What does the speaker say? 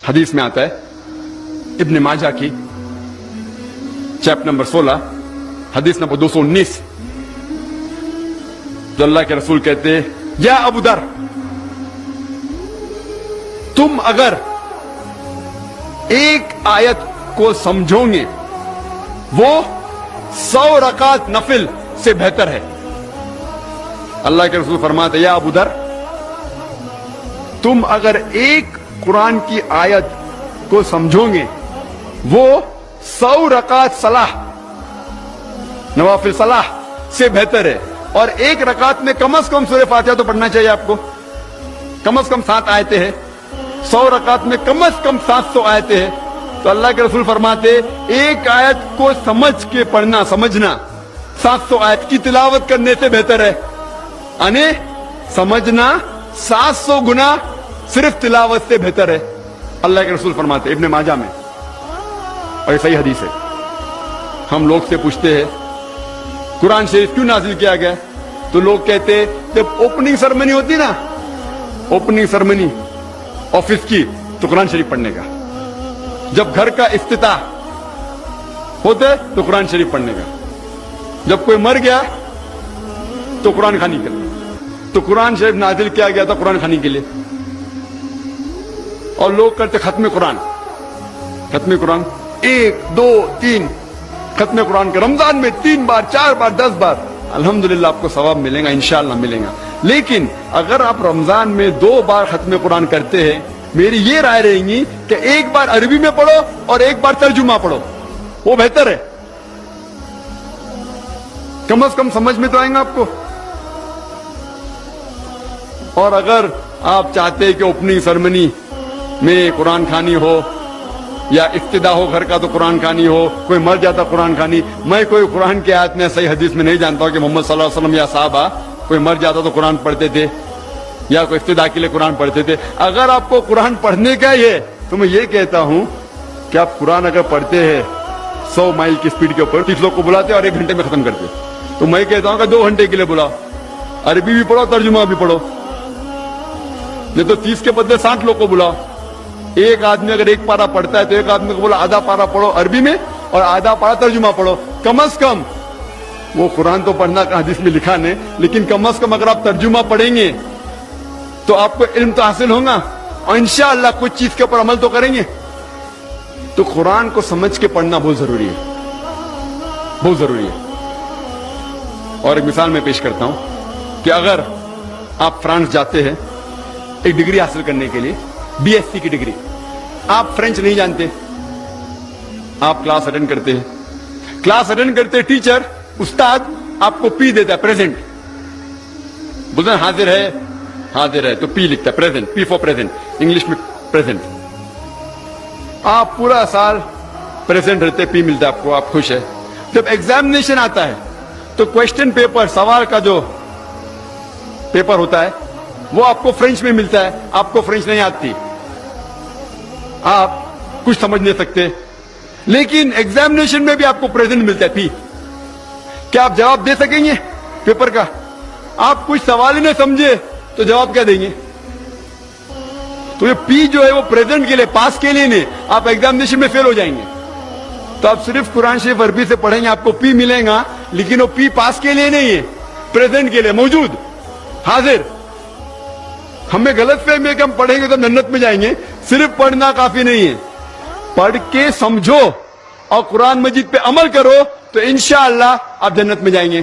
حدیث میں آتا ہے ابن ماجہ کی چیپٹر نمبر 16 حدیث نمبر 219 جو اللہ کے رسول کہتے ہیں یا ابو در تم اگر ایک آیت کو سمجھو گے وہ 100 رکعت نفل سے بہتر ہے. اللہ کے رسول فرماتے یا ابو در تم اگر ایک قرآن کی آیت کو سمجھو گے وہ 100 رکعت صلاح نوافل صلاح سے بہتر ہے. اور ایک رکعت میں کم از کم سورہ فاتحہ تو پڑھنا چاہیے آپ کو. کم از کم 7 آیتیں ہیں. 100 رکعت میں کم از کم 700 آیتیں ہیں. تو اللہ کے رسول فرماتے ایک آیت کو سمجھ کے پڑھنا سمجھنا 700 آیت کی تلاوت کرنے سے بہتر ہے. یعنی سمجھنا 700 گنا صرف تلاوت سے بہتر ہے. اللہ کے رسول فرماتے ابن ماجہ میں اور یہ صحیح حدیث ہے. ہم لوگ سے پوچھتے ہیں قرآن شریف کیوں نازل کیا گیا تو لوگ کہتے جب اوپننگ سرمنی ہوتی نا اوپننگ سرمنی آفس کی تو قرآن شریف پڑھنے کا. جب گھر کا افتتاح ہوتا ہے تو قرآن شریف پڑھنے کا. جب کوئی مر گیا تو قرآن خوانی کا. تو قرآن شریف نازل کیا گیا تھا قرآن خوانی کے لیے. اور لوگ کرتے ختم قرآن 1 2 3 ختم قرآن کے رمضان میں 3 بار 4 بار 10 بار. الحمدللہ آپ کو ثواب ملے گا انشاءاللہ ملے گا. لیکن اگر آپ رمضان میں 2 بار ختم قرآن کرتے ہیں میری یہ رائے رہے گی کہ ایک بار عربی میں پڑھو اور ایک بار ترجمہ پڑھو وہ بہتر ہے. کم از کم سمجھ میں تو آئیں گا آپ کو. اور اگر آپ چاہتے ہیں کہ اوپننگ سرمنی میں قرآن خوانی ہو یا ابتدا ہو گھر کا تو قرآن خوانی ہو, کوئی مر جاتا قرآن خوانی. میں کوئی قرآن کی آیت میں صحیح حدیث میں نہیں جانتا ہوں کہ محمد صلی اللہ علیہ وسلم یا صحابہ کوئی مر جاتا تو قرآن پڑھتے تھے یا کوئی ابتدا کے لیے قرآن پڑھتے تھے. اگر آپ کو قرآن پڑھنے کا ہی ہے تو میں یہ کہتا ہوں کہ آپ قرآن اگر پڑھتے ہیں 100 مائل کی سپیڈ کے اوپر 30 لوگ کو بلاتے اور 1 گھنٹے میں ختم کرتے تو میں کہتا ہوں کہ 2 گھنٹے کے لیے بلاؤ. عربی بھی پڑھو ترجمہ بھی پڑھو. نہیں تو 30 کے بدلے 60 لوگ کو بلاؤ. ایک آدمی اگر 1 پارا پڑھتا ہے تو ایک آدمی کو بولا آدھا پارا پڑھو عربی میں اور آدھا پارا ترجمہ پڑھو. کم از کم وہ قرآن تو پڑھنا حدیث میں لکھا نہیں لیکن کم از کم اگر آپ ترجمہ پڑھیں گے تو آپ کو علم تو حاصل ہوگا اور انشاءاللہ کچھ چیز کے اوپر عمل تو کریں گے. تو قرآن کو سمجھ کے پڑھنا بہت ضروری ہے بہت ضروری ہے. اور ایک مثال میں پیش کرتا ہوں کہ اگر آپ فرانس جاتے ہیں ایک ڈگری حاصل کرنے کے لیے BSc کی ڈگری. آپ فرینچ نہیں جانتے آپ کلاس اٹینڈ کرتے ہیں ٹیچر استاد آپ کو پی دیتا ہے پریزنٹ بولتے ہیں حاضر ہے تو پی لکھتا ہے present P four present English میں پریزنٹ. آپ پورا سال پریزنٹ رہتے پی ملتا ہے آپ کو آپ خوش ہے. جب ایگزامینیشن آتا ہے تو کوشچن پیپر سوال کا جو پیپر ہوتا ہے وہ آپ کو فرینچ میں ملتا ہے. آپ کو فرینچ نہیں آتی آپ کچھ سمجھ نہیں سکتے لیکن ایگزامینیشن میں بھی آپ کو پریزنٹ ملتا ہے پی. کیا آپ جواب دے سکیں گے پیپر کا؟ آپ کچھ سوال ہی نہیں سمجھے تو جواب کیا دیں گے؟ تو یہ پی جو ہے وہ پریزنٹ کے لیے پاس کے لیے نہیں. آپ ایگزامینیشن میں فیل ہو جائیں گے. تو آپ صرف قرآن شریف عربی سے پڑھیں گے آپ کو پی ملے گا لیکن وہ پی پاس کے لیے نہیں ہے پریزنٹ کے لیے موجود حاضر. ہمیں غلط فہمی ہے کہ ہم پڑھیں گے تو جنت میں جائیں گے. صرف پڑھنا کافی نہیں ہے پڑھ کے سمجھو اور قرآن مجید پہ عمل کرو تو انشاءاللہ آپ جنت میں جائیں گے.